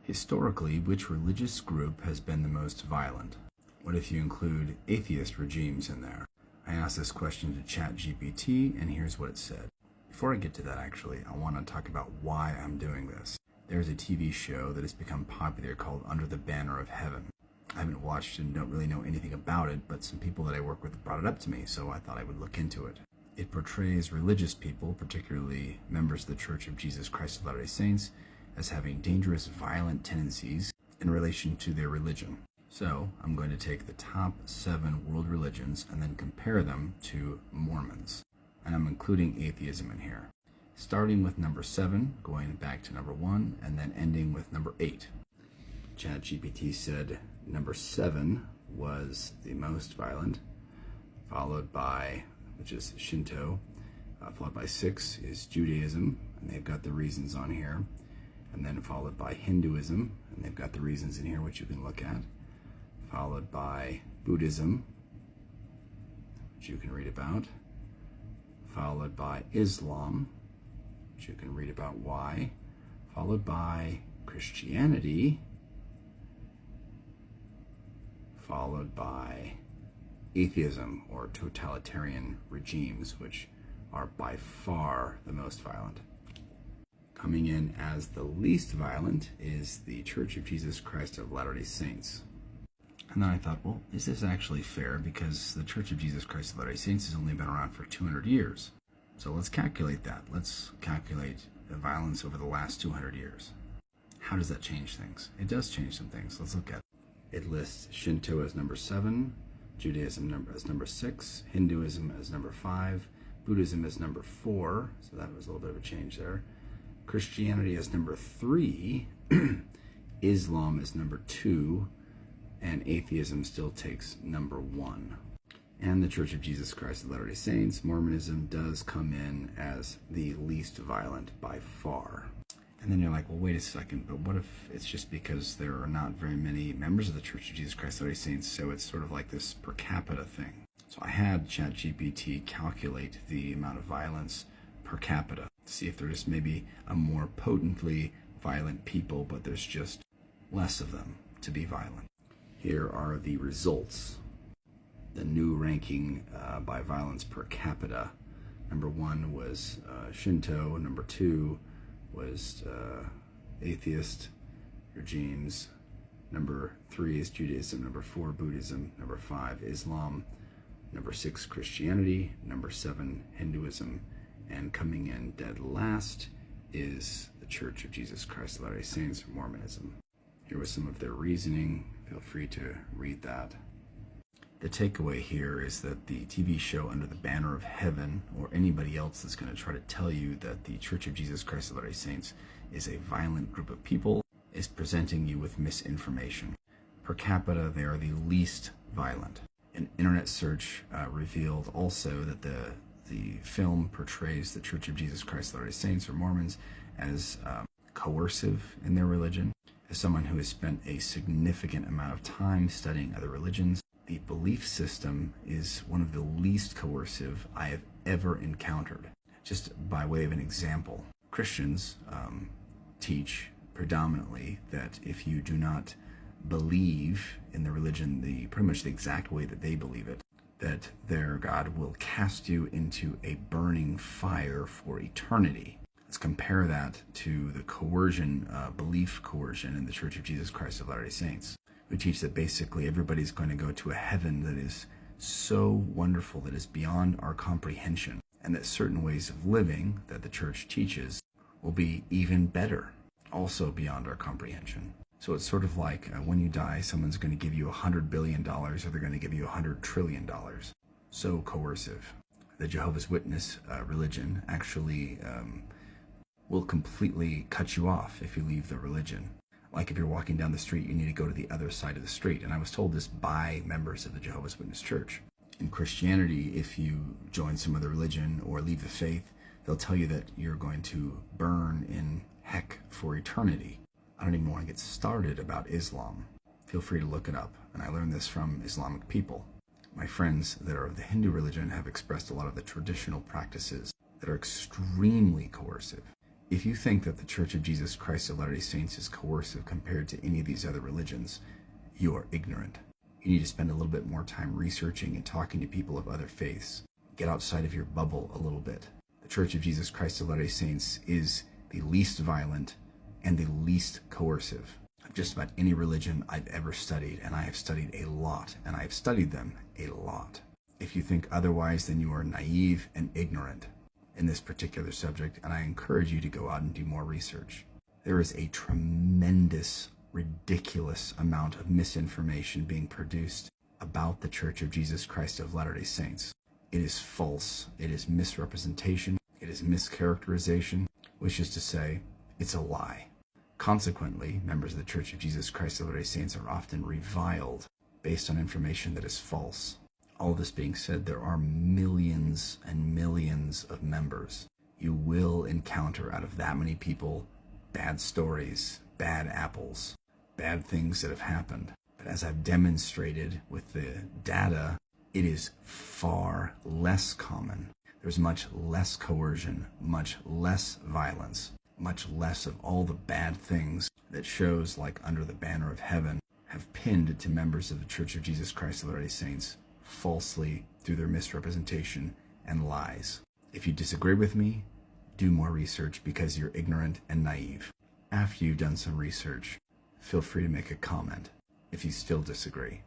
Historically, which religious group has been the most violent? What if you include atheist regimes in there? I asked this question to ChatGPT, and here's what it said. Before I get to that, actually, I want to talk about why I'm doing this. There's a TV show that has become popular called Under the Banner of Heaven. I haven't watched and don't really know anything about it, but some people that I work with brought it up to me, so I thought I would look into it. It portrays religious people, particularly members of the Church of Jesus Christ of Latter-day Saints, as having dangerous, violent tendencies in relation to their religion. So, I'm going to take the top 7 world religions and then compare them to Mormons. And I'm including atheism in here. Starting with number 7, going back to number 1, and then ending with number 8. ChatGPT said number 7 was the most violent, followed by, which is Shinto, followed by 6 is Judaism, and they've got the reasons on here, and then followed by Hinduism, and they've got the reasons in here which you can look at, followed by Buddhism, which you can read about, followed by Islam, which you can read about why, followed by Christianity, followed by atheism or totalitarian regimes, which are by far the most violent. Coming in as the least violent is the Church of Jesus Christ of Latter-day Saints. And then I thought, well, is this actually fair? Because the Church of Jesus Christ of Latter-day Saints has only been around for 200 years. So let's calculate that. Let's calculate the violence over the last 200 years. How does that change things? It does change some things. Let's look at it. It lists Shinto as number 7, Judaism as number 6, Hinduism as number 5, Buddhism as number 4, so that was a little bit of a change there. Christianity as number 3, Islam as number 2, and atheism still takes number 1. And the Church of Jesus Christ of Latter-day Saints, Mormonism, does come in as the least violent by far. And then you're like, well, wait a second, but what if it's just because there are not very many members of the Church of Jesus Christ of Latter-day Saints, so it's sort of like this per capita thing? So I had ChatGPT calculate the amount of violence per capita, to see if there's maybe a more potently violent people, but there's just less of them to be violent. Here are the results. The new ranking by violence per capita. Number 1 was Shinto. Number 2 was atheist regimes. Number 3 is Judaism. Number 4, Buddhism. Number 5, Islam. Number 6, Christianity. Number 7, Hinduism. And coming in dead last is the Church of Jesus Christ of Latter-day Saints, Mormonism. Here was some of their reasoning. Feel free to read that. The takeaway here is that the TV show Under the Banner of Heaven, or anybody else that's going to try to tell you that the Church of Jesus Christ of Latter-day Saints is a violent group of people, is presenting you with misinformation. Per capita, they are the least violent. An internet search revealed also that the film portrays the Church of Jesus Christ of Latter-day Saints, or Mormons, as coercive in their religion. As someone who has spent a significant amount of time studying other religions, the belief system is one of the least coercive I have ever encountered. Just by way of an example, Christians teach predominantly that if you do not believe in the religion pretty much the exact way that they believe it, that their God will cast you into a burning fire for eternity. Let's compare that to the coercion, belief coercion in the Church of Jesus Christ of Latter-day Saints. We teach that basically everybody's going to go to a heaven that is so wonderful, that is beyond our comprehension, and that certain ways of living that the church teaches will be even better, also beyond our comprehension. So it's sort of like when you die, someone's going to give you $100 billion, or they're going to give you $100 trillion. So coercive. The Jehovah's Witness religion actually will completely cut you off if you leave the religion. Like if you're walking down the street, you need to go to the other side of the street. And I was told this by members of the Jehovah's Witness Church. In Christianity, if you join some other religion or leave the faith, they'll tell you that you're going to burn in heck for eternity. I don't even want to get started about Islam. Feel free to look it up. And I learned this from Islamic people. My friends that are of the Hindu religion have expressed a lot of the traditional practices that are extremely coercive. If you think that the Church of Jesus Christ of Latter-day Saints is coercive compared to any of these other religions, you are ignorant. You need to spend a little bit more time researching and talking to people of other faiths. Get outside of your bubble a little bit. The Church of Jesus Christ of Latter-day Saints is the least violent and the least coercive of just about any religion I've ever studied, and I have studied a lot, and I have studied them a lot. If you think otherwise, then you are naive and ignorant in this particular subject, and I encourage you to go out and do more research. There is a tremendous, ridiculous amount of misinformation being produced about the Church of Jesus Christ of Latter-day Saints. It is false, it is misrepresentation, it is mischaracterization, which is to say, it's a lie. Consequently, members of the Church of Jesus Christ of Latter-day Saints are often reviled based on information that is false. All this being said, there are millions and millions of members. You will encounter out of that many people bad stories, bad apples, bad things that have happened. But as I've demonstrated with the data, it is far less common. There's much less coercion, much less violence, much less of all the bad things that shows like Under the Banner of Heaven have pinned to members of the Church of Jesus Christ of Latter-day Saints falsely through their misrepresentation and lies. If you disagree with me, do more research because you're ignorant and naive. After you've done some research, feel free to make a comment if you still disagree.